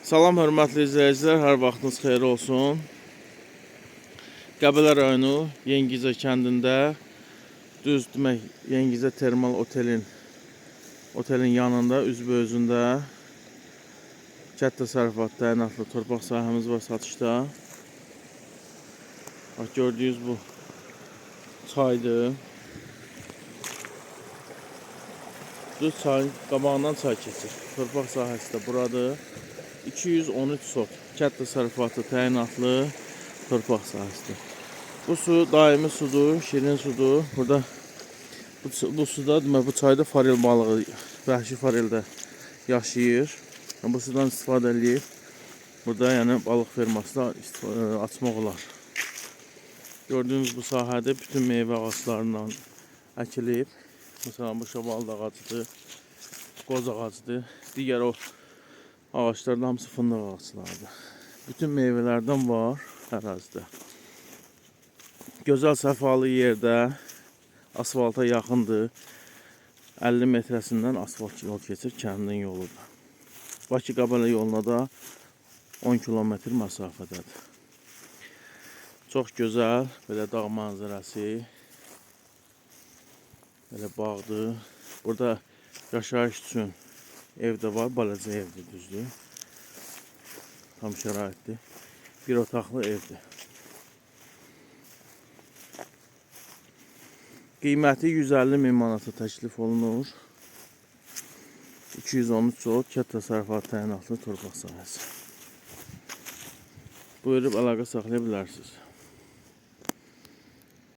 Salam hörmətli izləyicilər, hər vaxtınız xeyir olsun. Qəbələ rayonu Yengizə kəndində, düz demək Yengizə Termal otelin yanında, üzbəüzündə kənd təsərrüfatı təyinatlı torpaq sahəmiz var satışda. Bax, gördüyünüz bu çaydır. Düz çayın qabağından çay keçir. Torpaq sahəsi də buradır. 213 sot kənd təsərrüfatı təyinatlı torpaq sahəsidir. Bu su daimi sudur, şirin sudur. Burada bu suda demək bu çayda farel balığı, vəhşi farel də yaşayır. Bu sudan istifadə edib burada yəni balıq ferması da açmaq olar. Gördüyünüz bu sahədə bütün meyvə ağaclarından əkilib. Məsələn bu şabaldı ağacıdır, qoz ağacıdır. Digər o ağaçların hamısı fındıq ağaçlarıdır. Bütün meyvələrdən var ərazidə. Gözəl səfalı yerdə, asfalta yaxındır. 50 metrəsindən asfalt yol keçir, kəndin yoludur. Bakı-Qəbələ yoluna da 10 kilometr məsafədədir. Çox gözəl, belə dağ mənzərəsi, belə bağdır. Burada yaşayış üçün ev də var, balaca evdir, düzdür. Tam şəraitdir. Bir otaqlı evdir. Qiyməti 150.000 manata təklif olunur. 213 sot kənd təsərrüfatı təyinatlı torpaq sahəsi. Buyurub əlaqə saxlaya bilərsiniz.